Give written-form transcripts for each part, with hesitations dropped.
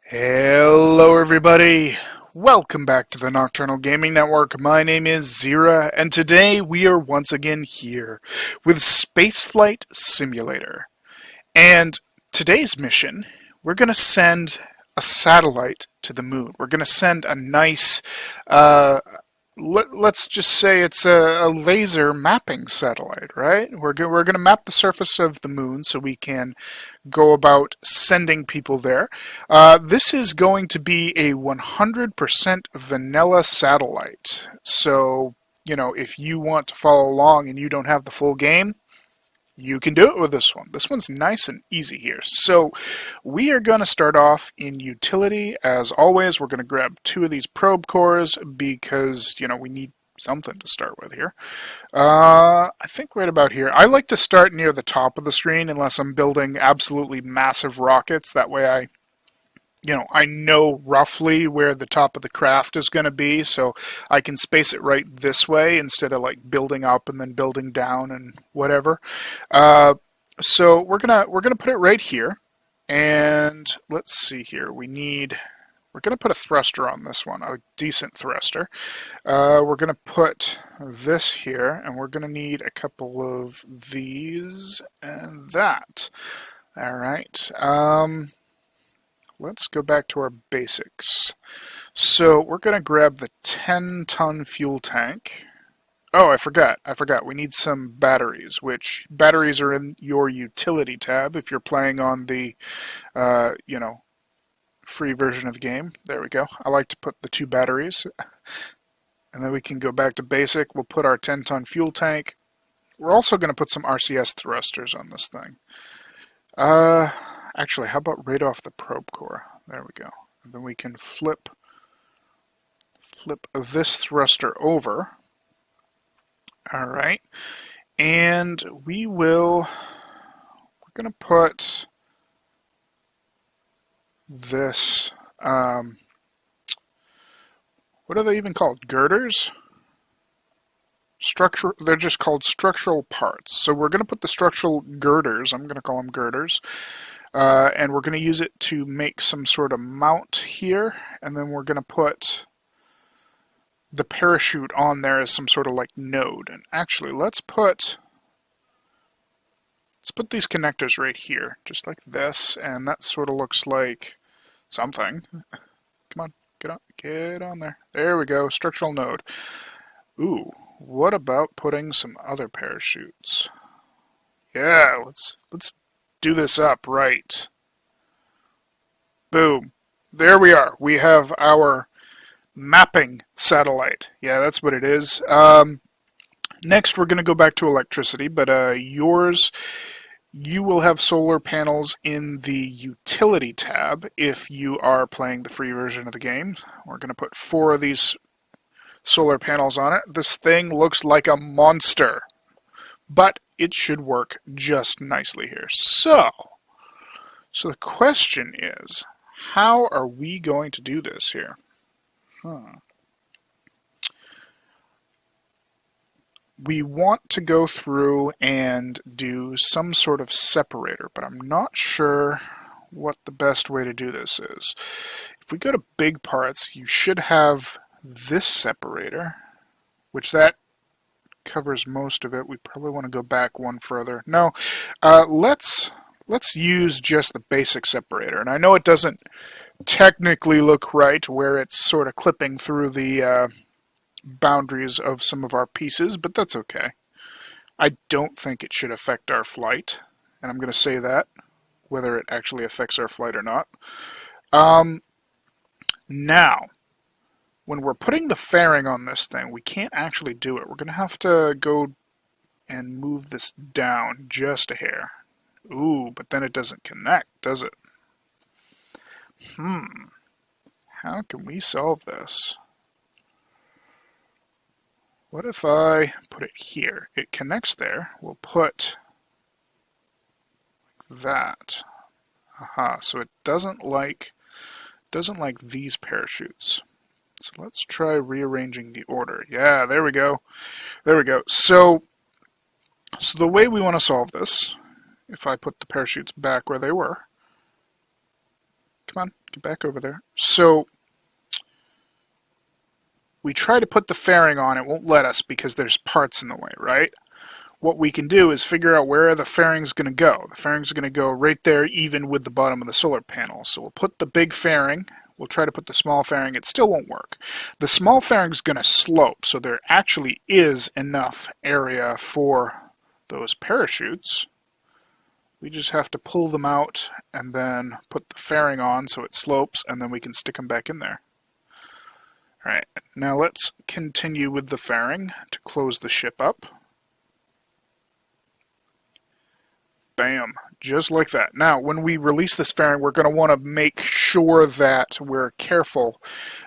Hello everybody! Welcome back to the Nocturnal Gaming Network. My name is Xeriua, and today we are once again here with Spaceflight Simulator. And today's mission, we're going to send a satellite to the moon. We're going to send a nice, let's just say it's a laser mapping satellite, right? We're going to map the surface of the moon so we can go about sending people there. This is going to be a 100% vanilla satellite. So, if you want to follow along and you don't have the full game, you can do it with this one. This one's nice and easy here. So we are going to start off in utility. As always, we're going to grab 2 of these probe cores because, we need something to start with here. I think right about here. I like to start near the top of the screen unless I'm building absolutely massive rockets. That way I know roughly where the top of the craft is going to be, so I can space it right this way instead of like building up and then building down and whatever. So we're gonna put it right here, and let's see here. We're gonna put a thruster on this one, a decent thruster. We're gonna put this here, and we're gonna need a couple of these and that. All right. Let's go back to our basics. So we're going to grab the 10-ton fuel tank. Oh, I forgot. We need some batteries, which batteries are in your utility tab if you're playing on the, free version of the game. There we go. I like to put the 2 batteries. And then we can go back to basic. We'll put our 10-ton fuel tank. We're also going to put some RCS thrusters on this thing. Actually, how about right off the probe core? There we go. And then we can flip this thruster over. All right. And we're going to put this, what are they even called? Girders? They're just called structural parts. So we're going to put the structural girders, I'm going to call them girders, and we're going to use it to make some sort of mount here, and then we're going to put the parachute on there as some sort of like node. And actually, let's put these connectors right here, just like this, and that sort of looks like something. Come on, get on there. There we go, structural node. Ooh, what about putting some other parachutes? Yeah, let's do this up right. Boom. There we are. We have our mapping satellite. Yeah, that's what it is. Next, we're going to go back to electricity, but you will have solar panels in the utility tab if you are playing the free version of the game. We're going to put 4 of these solar panels on it. This thing looks like a monster, but it should work just nicely here. So the question is, how are we going to do this here? We want to go through and do some sort of separator, but I'm not sure what the best way to do this is. If we go to big parts, you should have this separator, which that covers most of it. We probably want to go back one further. No, let's use just the basic separator. And I know it doesn't technically look right where it's sort of clipping through the boundaries of some of our pieces, but that's okay. I don't think it should affect our flight, and I'm going to say that, whether it actually affects our flight or not. Now, when we're putting the fairing on this thing, we can't actually do it. We're going to have to go and move this down just a hair. Ooh, but then it doesn't connect, does it? How can we solve this? What if I put it here? It connects there. We'll put that. Aha, so it doesn't like these parachutes. So let's try rearranging the order. Yeah, there we go. There we go. So the way we want to solve this, if I put the parachutes back where they were, come on, get back over there. So we try to put the fairing on, it won't let us because there's parts in the way, right? What we can do is figure out where the fairing's going to go. The fairing's going to go right there, even with the bottom of the solar panel. So we'll put the big fairing. We'll try to put the small fairing. It still won't work. The small fairing's going to slope, so there actually is enough area for those parachutes. We just have to pull them out and then put the fairing on so it slopes, and then we can stick them back in there. Alright, now let's continue with the fairing to close the ship up. Bam, just like that. Now, when we release this fairing, we're going to want to make sure that we're careful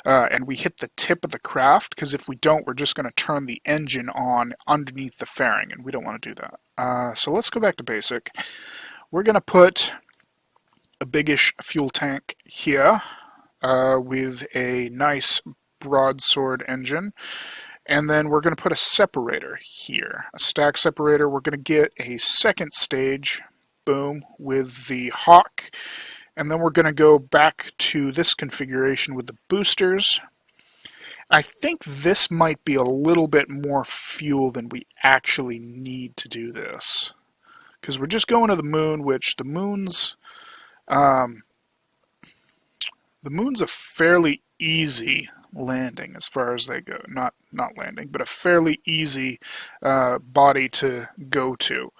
and we hit the tip of the craft, because if we don't, we're just going to turn the engine on underneath the fairing, and we don't want to do that. So let's go back to basic. We're going to put a biggish fuel tank here with a nice broadsword engine. And then we're going to put a separator here, a stack separator. We're going to get a second stage, boom, with the Hawk. And then we're going to go back to this configuration with the boosters. I think this might be a little bit more fuel than we actually need to do this. Because we're just going to the moon, which the moon's a fairly easy landing as far as they go. Not landing, but a fairly easy body to go to.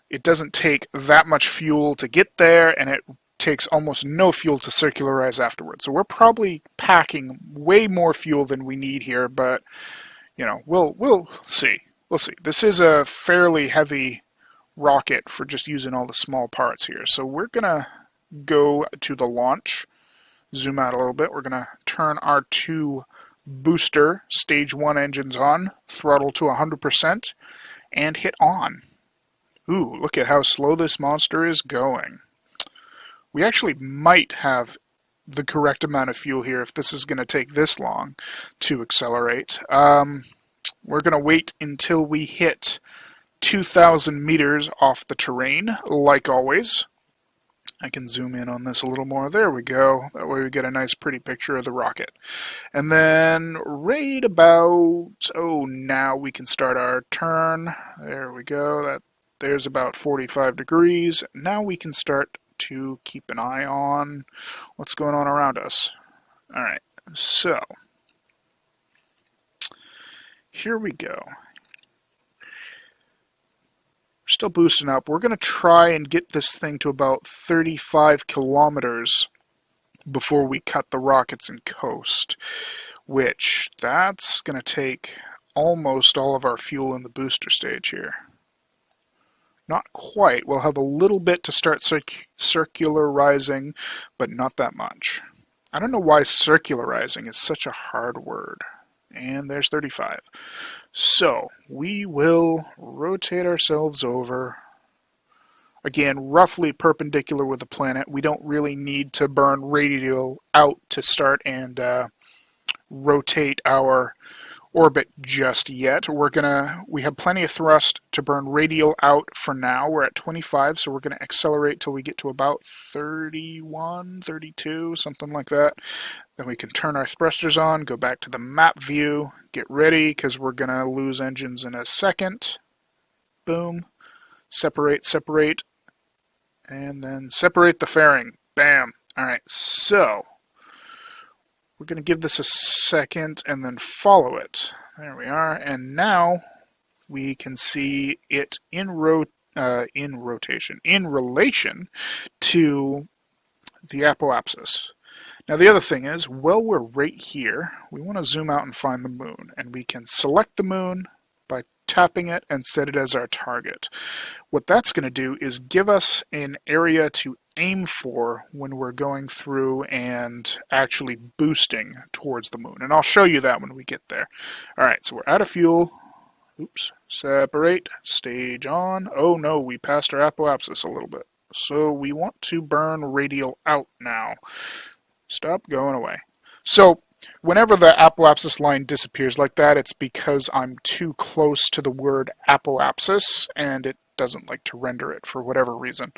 It doesn't take that much fuel to get there, and it takes almost no fuel to circularize afterwards. So we're probably packing way more fuel than we need here, but you know, we'll see. We'll see. This is a fairly heavy rocket for just using all the small parts here. So we're gonna go to the launch. Zoom out a little bit. We're going to turn our two booster stage 1 engines on, throttle to 100%, and hit on. Ooh, look at how slow this monster is going. We actually might have the correct amount of fuel here if this is going to take this long to accelerate. We're going to wait until we hit 2,000 meters off the terrain, like always. I can zoom in on this a little more. There we go. That way we get a nice pretty picture of the rocket. And then right about, now we can start our turn. There we go. There's about 45 degrees. Now we can start to keep an eye on what's going on around us. Alright, so here we go. We're still boosting up. We're going to try and get this thing to about 35 kilometers before we cut the rockets and coast, which that's going to take almost all of our fuel in the booster stage here. Not quite. We'll have a little bit to start circularizing, but not that much. I don't know why circularizing is such a hard word. And there's 35. So we will rotate ourselves over. Again, roughly perpendicular with the planet. We don't really need to burn radial out to start and rotate our orbit just yet. We have plenty of thrust to burn radial out for now. We're at 25, so we're going to accelerate till we get to about 31, 32, something like that. Then we can turn our thrusters on, go back to the map view, get ready, because we're going to lose engines in a second. Boom. Separate, and then separate the fairing. Bam. Alright, so we're going to give this a second and then follow it. There we are, and now we can see it in relation to the apoapsis. Now the other thing is, while we're right here, we want to zoom out and find the moon, and we can select the moon by tapping it and set it as our target. What that's going to do is give us an area to aim for when we're going through and actually boosting towards the moon, and I'll show you that when we get there. Alright, so we're out of fuel. Oops, separate, stage on. Oh no, we passed our apoapsis a little bit. So we want to burn radial out now. Stop going away. So whenever the apoapsis line disappears like that, it's because I'm too close to the word apoapsis and it doesn't like to render it for whatever reason.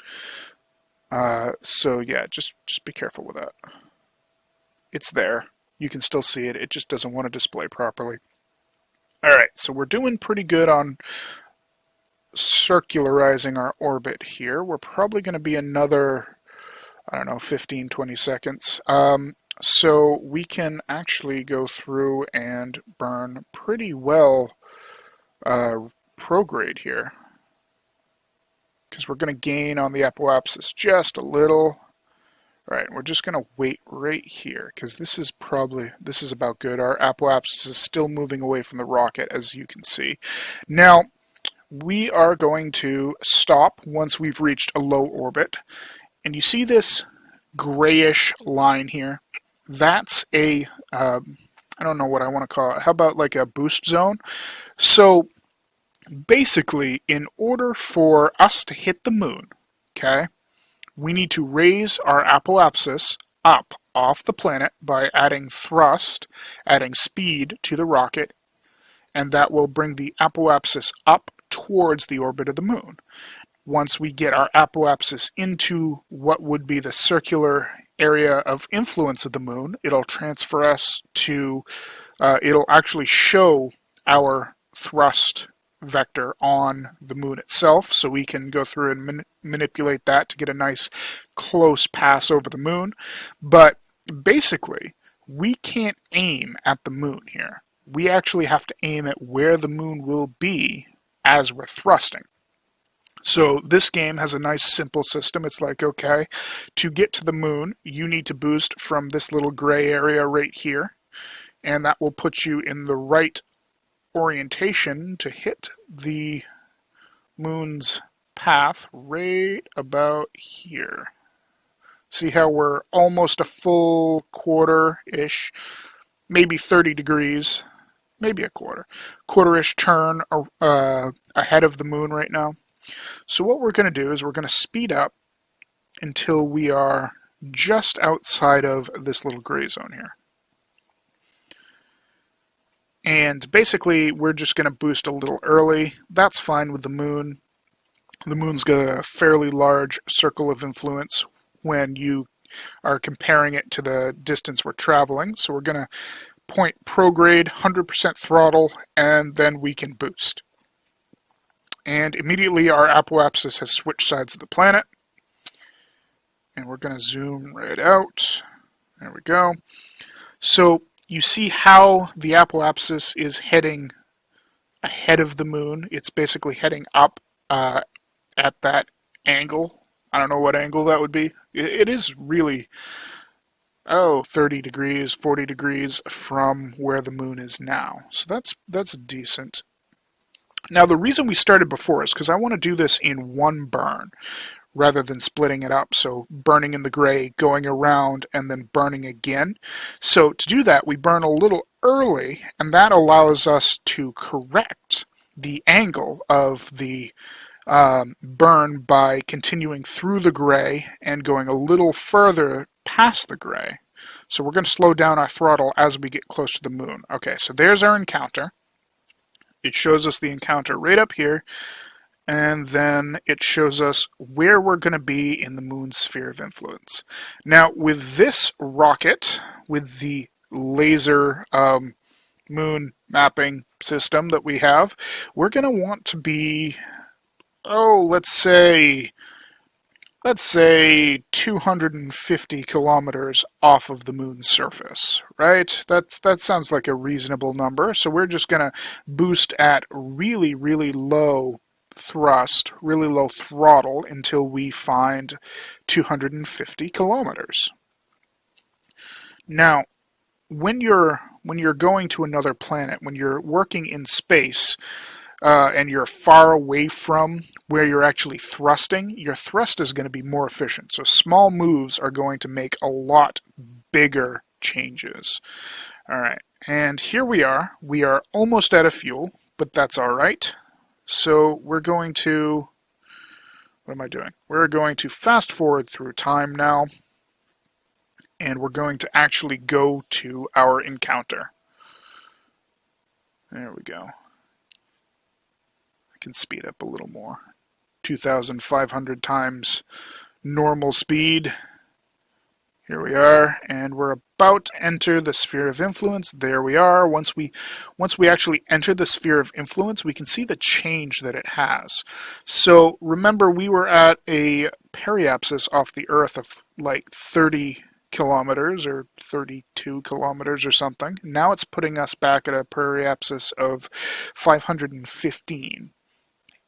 So yeah, just be careful with that. It's there. You can still see it. It just doesn't want to display properly. Alright, so we're doing pretty good on circularizing our orbit here. We're probably going to be another, I don't know, 15, 20 seconds. So we can actually go through and burn pretty well prograde here. Because we're going to gain on the apoapsis just a little. Alright, we're just going to wait right here, because this is about good. Our apoapsis is still moving away from the rocket, as you can see. Now, we are going to stop once we've reached a low orbit. And you see this grayish line here? That's a, I don't know what I want to call it. How about like a boost zone? So, basically, in order for us to hit the moon, okay, we need to raise our apoapsis up off the planet by adding thrust, adding speed to the rocket, and that will bring the apoapsis up towards the orbit of the moon. Once we get our apoapsis into what would be the circular area of influence of the moon, it'll transfer us to, it'll actually show our thrust vector on the moon itself, so we can go through and manipulate that to get a nice close pass over the moon. But basically, we can't aim at the moon here. We actually have to aim at where the moon will be as we're thrusting. So this game has a nice simple system. It's like, okay, to get to the moon, you need to boost from this little gray area right here, and that will put you in the right orientation to hit the moon's path right about here. See how we're almost a full quarter-ish, maybe 30 degrees, maybe a quarter-ish turn ahead of the moon right now. So what we're going to do is we're going to speed up until we are just outside of this little gray zone here. And basically, we're just going to boost a little early. That's fine with the moon. The moon's got a fairly large circle of influence when you are comparing it to the distance we're traveling. So we're going to point prograde, 100% throttle, and then we can boost. And immediately our apoapsis has switched sides of the planet. And we're going to zoom right out. There we go. So you see how the apoapsis is heading ahead of the moon. It's basically heading up at that angle. I don't know what angle that would be. It is really, 30 degrees, 40 degrees from where the moon is now. So that's decent. Now the reason we started before is because I want to do this in one burn, rather than splitting it up, so burning in the gray, going around, and then burning again. So to do that, we burn a little early, and that allows us to correct the angle of the burn by continuing through the gray and going a little further past the gray. So we're going to slow down our throttle as we get close to the moon. Okay, so there's our encounter. It shows us the encounter right up here. And then it shows us where we're going to be in the moon's sphere of influence. Now, with this rocket, with the laser moon mapping system that we have, we're going to want to be, let's say 250 kilometers off of the moon's surface, right? That sounds like a reasonable number. So we're just going to boost at really, really low thrust, really low throttle until we find 250 kilometers. Now, when you're going to another planet, when you're working in space, and you're far away from where you're actually thrusting, your thrust is going to be more efficient. So small moves are going to make a lot bigger changes. All right, and here we are. We are almost out of fuel, but that's all right. So we're going to, what am I doing? We're going to fast forward through time now, and we're going to actually go to our encounter. There we go. I can speed up a little more. 2,500 times normal speed. Here we are, and we're about to enter the sphere of influence. There we are. Once we actually enter the sphere of influence, we can see the change that it has. So remember, we were at a periapsis off the Earth of like 30 kilometers or 32 kilometers or something. Now it's putting us back at a periapsis of 515.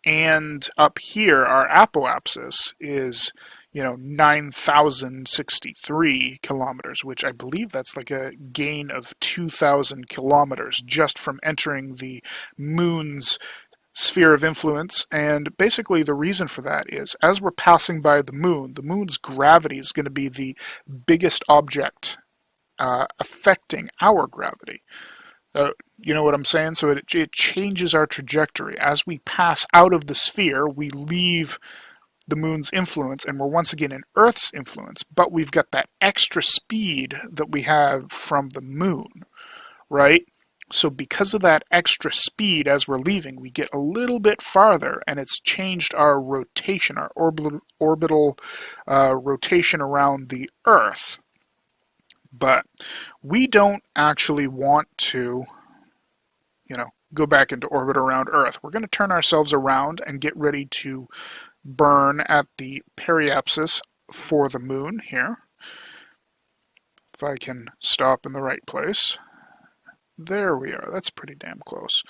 And up here, our apoapsis is, 9,063 kilometers, which I believe that's like a gain of 2,000 kilometers just from entering the moon's sphere of influence. And basically the reason for that is, as we're passing by the moon's gravity is going to be the biggest object affecting our gravity. You know what I'm saying? So it changes our trajectory. As we pass out of the sphere, we leave the moon's influence, and we're once again in Earth's influence, but we've got that extra speed that we have from the moon, right? So because of that extra speed as we're leaving, we get a little bit farther, and it's changed our rotation, our orbital rotation around the Earth. But we don't actually want to, go back into orbit around Earth. We're going to turn ourselves around and get ready to burn at the periapsis for the moon here. If I can stop in the right place. There we are. That's pretty damn close.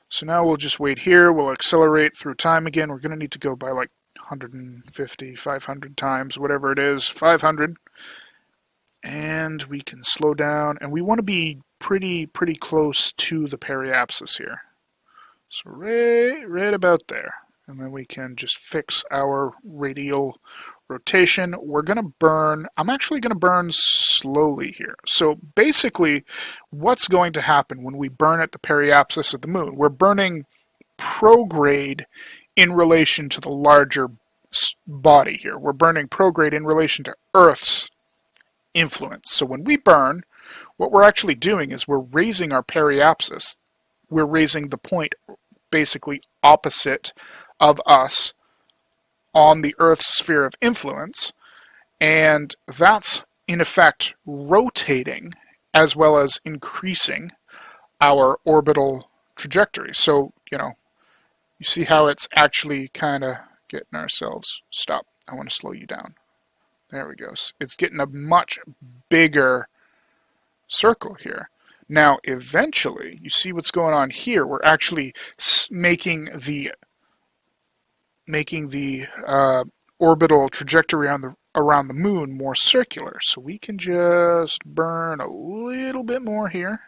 So now we'll just wait here. We'll accelerate through time again. We're going to need to go by like 150, 500 times, whatever it is, 500. And we can slow down. And we want to be pretty close to the periapsis here. So right about there. And then we can just fix our radial rotation. We're going to burn, I'm actually going to burn slowly here. So basically, what's going to happen when we burn at the periapsis of the moon? We're burning prograde in relation to the larger body here. We're burning prograde in relation to Earth's influence. So when we burn, what we're actually doing is we're raising our periapsis. We're raising the point basically opposite of us on the Earth's sphere of influence, and that's in effect rotating as well as increasing our orbital trajectory. So, you see how it's actually kind of getting ourselves, stop, I want to slow you down. There we go. It's getting a much bigger circle here. Now, eventually, you see what's going on here. We're actually making the orbital trajectory around the moon more circular. So we can just burn a little bit more here.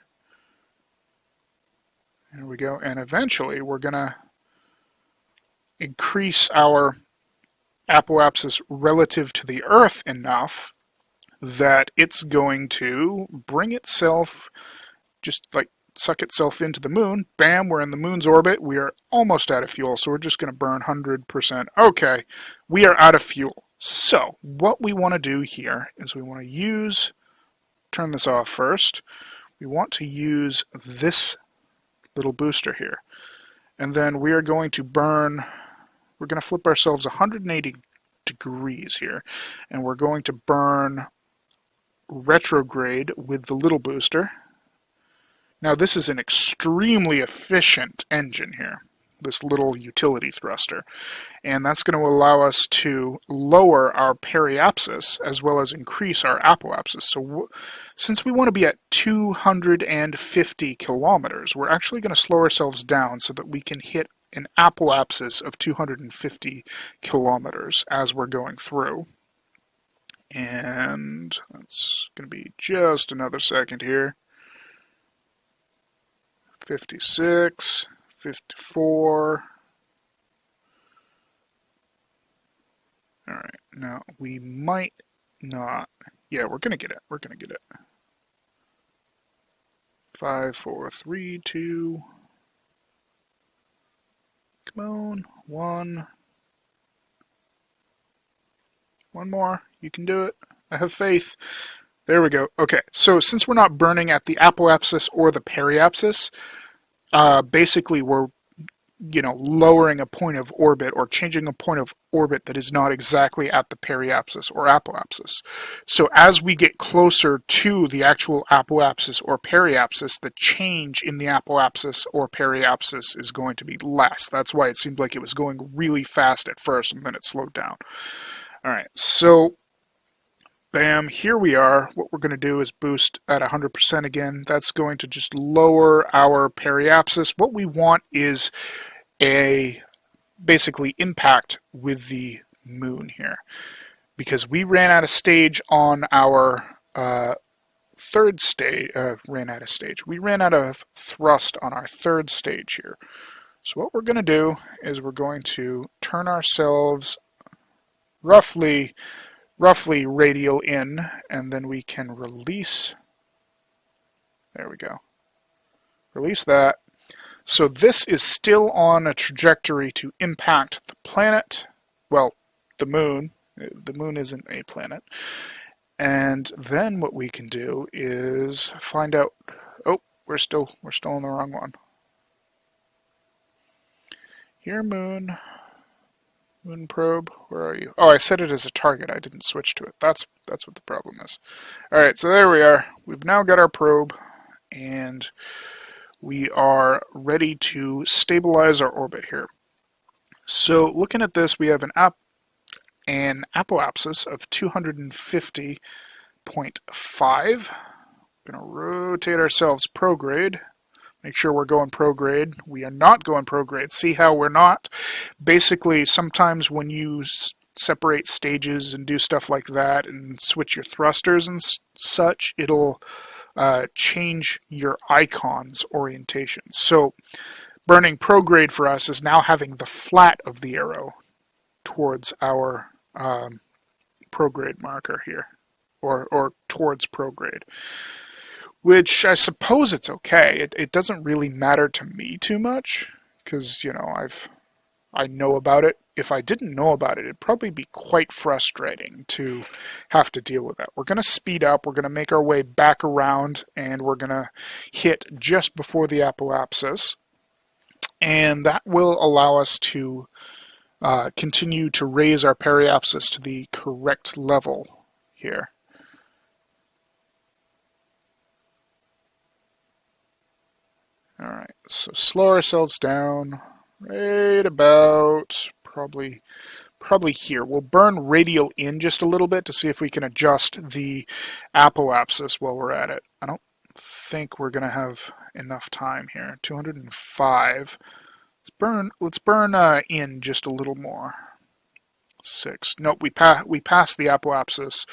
There we go. And eventually, we're going to increase our apoapsis relative to the Earth enough that it's going to bring itself, just like suck itself into the moon. Bam, we're in the moon's orbit. We are almost out of fuel, so we're just going to burn 100%. Okay, we are out of fuel. So what we want to do here is we want to turn this off first. We want to use this little booster here. And then we are going to we're going to flip ourselves 180 degrees here. And we're going to burn retrograde with the little booster. Now this is an extremely efficient engine here, this little utility thruster, and that's going to allow us to lower our periapsis as well as increase our apoapsis. So since we want to be at 250 kilometers, we're actually going to slow ourselves down so that we can hit an apoapsis of 250 kilometers as we're going through. And that's going to be just another second here. 56, 54. All right, now we might not. Yeah, we're going to get it. We're going to get it. 5, 4, 3, 2. Come on. 1. One more. You can do it. I have faith. There we go. Okay, so since we're not burning at the apoapsis or the periapsis, basically we're lowering a point of orbit or changing a point of orbit that is not exactly at the periapsis or apoapsis. So as we get closer to the actual apoapsis or periapsis, the change in the apoapsis or periapsis is going to be less. That's why it seemed like it was going really fast at first and then it slowed down. All right, so bam, here we are. What we're going to do is boost at 100% again. That's going to just lower our periapsis. What we want is a basically impact with the moon here, because we ran out of stage on our third stage. We ran out of thrust on our third stage here. So what we're going to do is we're going to turn ourselves roughly radial in, and then we can release. There we go. Release that. So this is still on a trajectory to impact the planet. Well, the moon. The moon isn't a planet. And then what we can do is find out. Oh, we're still on the wrong one. Here, moon. Moon probe, where are you? Oh, I set it as a target. I didn't switch to it. That's what the problem is. All right, so there we are. We've now got our probe, and we are ready to stabilize our orbit here. So looking at this, we have an apoapsis of 250.5. We're going to rotate ourselves prograde. Make sure we're going prograde. We are not going prograde. See how we're not? Basically, sometimes when you separate stages and do stuff like that and switch your thrusters and such, it'll change your icon's orientation. So burning prograde for us is now having the flat of the arrow towards our prograde marker here, or towards prograde, which I suppose it's okay. It doesn't really matter to me too much, because I know about it. If I didn't know about it, it'd probably be quite frustrating to have to deal with that. We're going to speed up, we're going to make our way back around, and we're going to hit just before the apoapsis, and that will allow us to continue to raise our periapsis to the correct level here. Alright, so slow ourselves down right about probably here. We'll burn radial in just a little bit to see if we can adjust the apoapsis while we're at it. I don't think we're going to have enough time here. 205. Let's burn in just a little more. 6. Nope, we passed the apoapsis,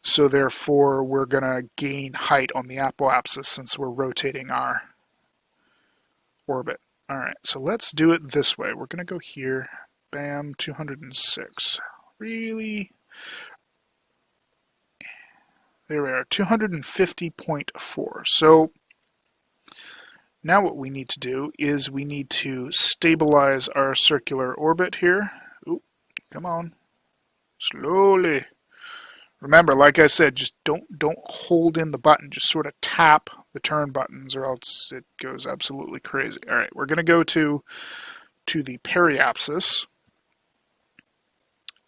so therefore we're going to gain height on the apoapsis since we're rotating our orbit. Alright, so let's do it this way. We're going to go here. Bam, 206. Really? There we are, 250.4. So now what we need to do is we need to stabilize our circular orbit here. Ooh, come on. Slowly. Remember, like I said, just don't hold in the button. Just sort of tap the turn buttons or else it goes absolutely crazy. All right, we're going to go to the periapsis,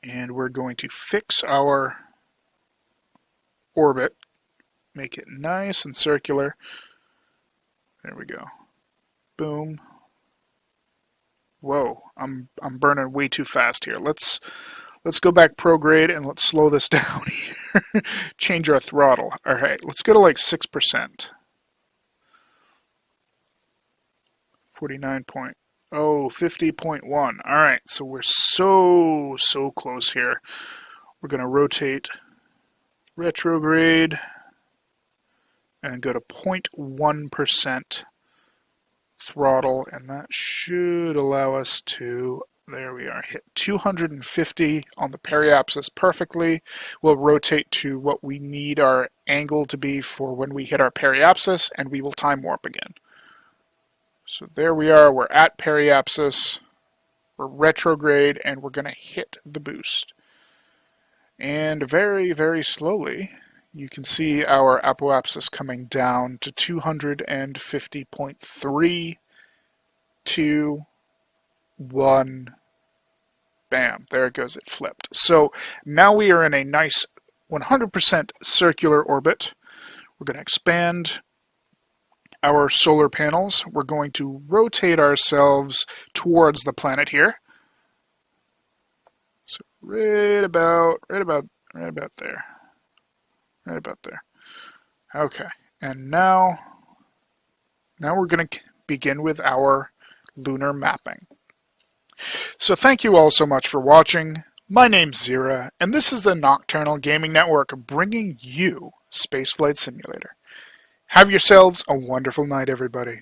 and we're going to fix our orbit, make it nice and circular. There we go. Boom. Whoa, I'm burning way too fast here. Let's go back prograde and let's slow this down here. Change our throttle. All right, let's go to like 6%. 49.0, 50.1. All right, so we're so close here. We're going to rotate retrograde and go to 0.1% throttle, and that should allow us to, there we are, hit 250 on the periapsis perfectly. We'll rotate to what we need our angle to be for when we hit our periapsis, and we will time warp again. So there we are, we're at periapsis, we're retrograde, and we're going to hit the boost. And very slowly, you can see our apoapsis coming down to 250.3, 2, 1. Bam, there it goes, it flipped. So now we are in a nice 100% circular orbit. We're going to expand our solar panels. We're going to rotate ourselves towards the planet here. So right about there. Right about there. Okay, and now we're going to begin with our lunar mapping. So thank you all so much for watching. My name's Xeriua, and this is the Nocturnal Gaming Network bringing you Spaceflight Simulator. Have yourselves a wonderful night, everybody.